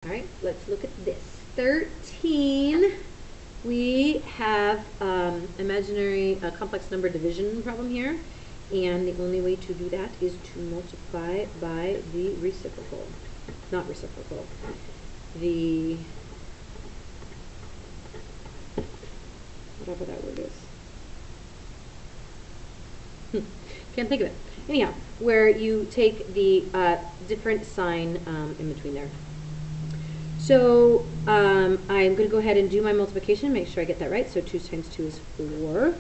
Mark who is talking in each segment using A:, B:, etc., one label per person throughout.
A: All right, let's look at this. 13, we have imaginary complex number division problem here. And the only way to do that is to multiply by the reciprocal. Not reciprocal. Whatever that word is. Can't think of it. Anyhow, where you take the different sign in between there. So I'm going to go ahead and do my multiplication, make sure I get that right. So 2 times 2 is 4.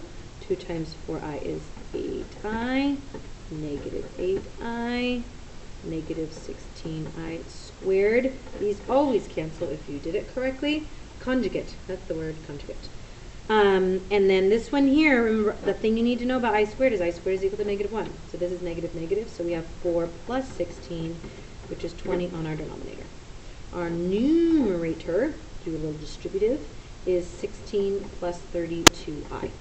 A: 2 times 4i is 8i, negative 8i, negative 16i squared. These always cancel if you did it correctly. Conjugate, that's the word, conjugate. And then this one here, remember, the thing you need to know about I squared is equal to negative 1. So this is negative negative, so we have 4 plus 16, which is 20 on our denominator. Our numerator, do a little distributive, is 16 plus 32i.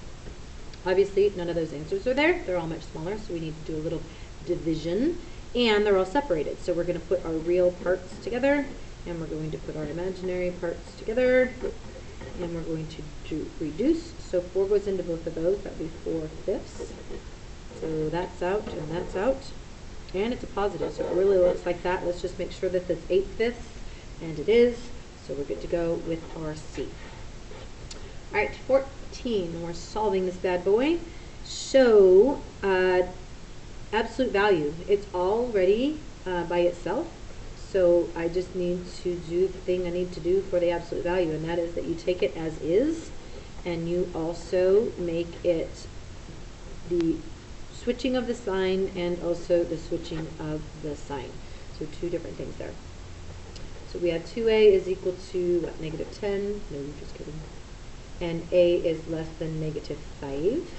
A: Obviously, none of those answers are there. They're all much smaller, so we need to do a little division. And they're all separated. So we're going to put our real parts together, and we're going to put our imaginary parts together, and we're going to do reduce. So 4 goes into both of those. That would be 4/5. So that's out, and that's out. And it's a positive, so it really looks like that. Let's just make sure that that's 8/5. And it is, so we're good to go with our C. All right, 14, we're solving this bad boy. So, absolute value, it's already by itself, so I just need to do the thing I need to do for the absolute value, and that is that you take it as is, and you also make it the switching of the sign and also the switching of the sign. So 2 different things there. So we have 2a is equal to what, negative 10? No, you're just kidding. And a is less than negative 5.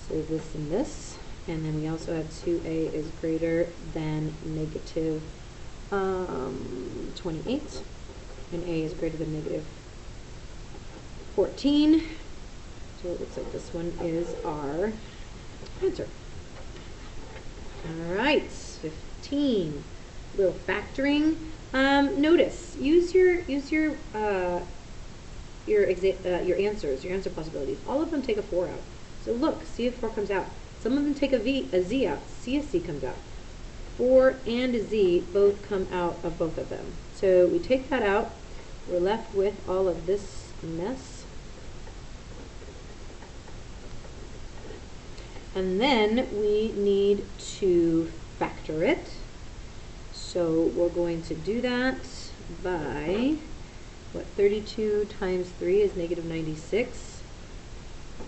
A: So this and this. And then we also have 2a is greater than negative 28. And a is greater than negative 14. So it looks like this one is our answer. All right, 15. Little factoring. Notice, use your answers, your answer possibilities. All of them take a 4 out. So look, see if 4 comes out. Some of them take a z out. See if c comes out. 4 and a z both come out of both of them. So we take that out. We're left with all of this mess. And then we need to factor it. So we're going to do that by, what, 32 times 3 is negative 96,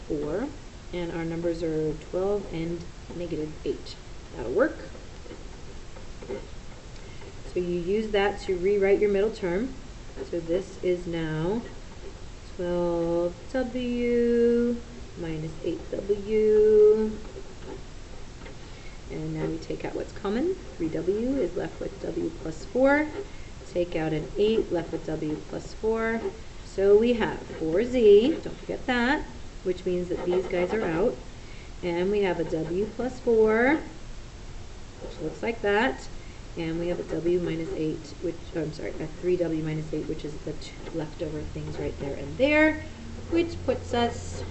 A: 4, and our numbers are 12 and negative 8. That'll work. So you use that to rewrite your middle term. So this is now 12w minus 8w. And now we take out what's common. 3w is left with w plus 4. Take out an 8, left with w plus 4. So we have 4z, don't forget that, which means that these guys are out. And we have a w plus 4, which looks like that. And we have a w minus 8, which, oh, I'm sorry, a 3w minus 8, which is the 2 leftover things right there and there, which puts us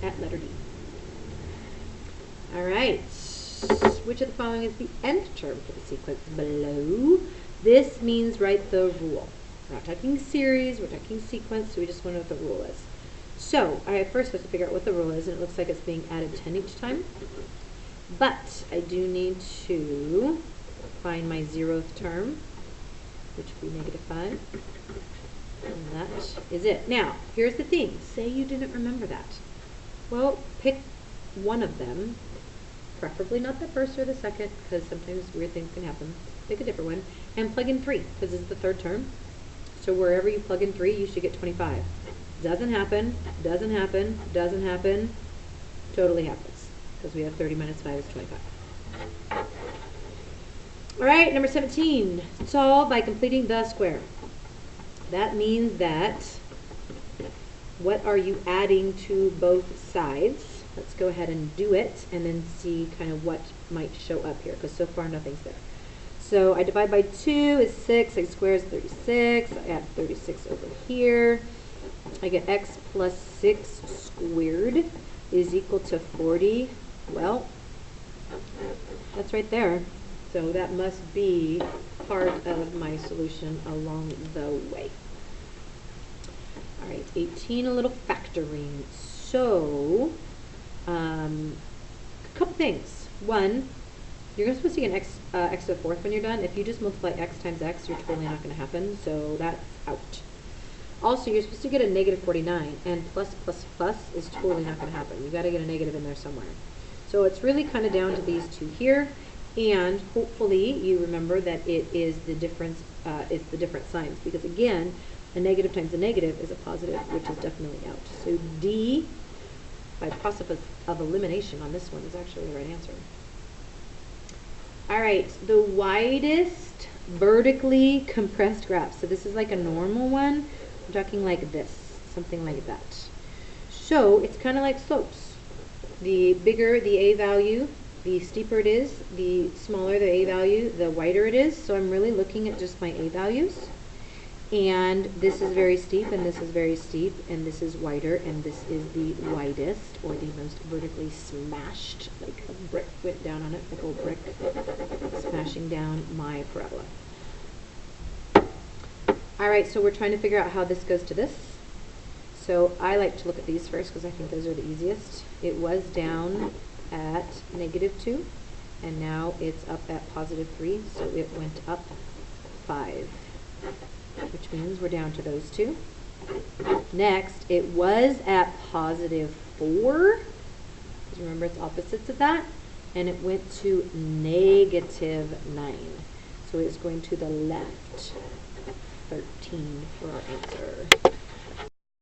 A: at letter D. All right. Which of the following is the nth term for the sequence below? This means write the rule. We're not talking series, we're talking sequence, so we just want to know what the rule is. So I first have to figure out what the rule is, and it looks like it's being added 10 each time. But I do need to find my 0th term, which would be negative 5. And that is it. Now, here's the thing. Say you didn't remember that. Well, pick one of them. Preferably not the first or the second, because sometimes weird things can happen. Pick a different one, and plug in 3, because this is the 3rd term. So wherever you plug in 3, you should get 25. Doesn't happen, doesn't happen, doesn't happen, totally happens, because we have 30 minus 5 is 25. All right, number 17, solve by completing the square. That means that, what are you adding to both sides? Let's go ahead and do it and then see kind of what might show up here, because so far nothing's there. So I divide by 2 is 6, x squared is 36, I add 36 over here. I get x plus 6 squared is equal to 40. Well, that's right there. So that must be part of my solution along the way. All right, 18, a little factoring. So, a couple things. One, you're supposed to get an x to the fourth when you're done. If you just multiply x times x, you're totally not going to happen, so that's out. Also, you're supposed to get a negative 49, and plus plus plus is totally not going to happen. You've got to get a negative in there somewhere. So it's really kind of down to these two here, and hopefully you remember that it is the difference, it's the different signs, because again, a negative times a negative is a positive, which is definitely out. So D, by process of elimination on this one, is actually the right answer. All right, the widest vertically compressed graph. So this is like a normal one. I'm talking like this, something like that. So it's kind of like slopes. The bigger the A value, the steeper it is. The smaller the A value, the wider it is. So I'm really looking at just my A values. And this is very steep, and this is very steep, and this is wider, and this is the widest, or the most vertically smashed, like a brick went down on it, like a old brick, smashing down my parabola. All right, so we're trying to figure out how this goes to this. So I like to look at these first, because I think those are the easiest. It was down at -2, and now it's up at +3, so it went up 5. Which means we're down to those two. Next, it was at +4. Remember, it's opposites of that. And it went to -9. So it's going to the left. 13 for our answer.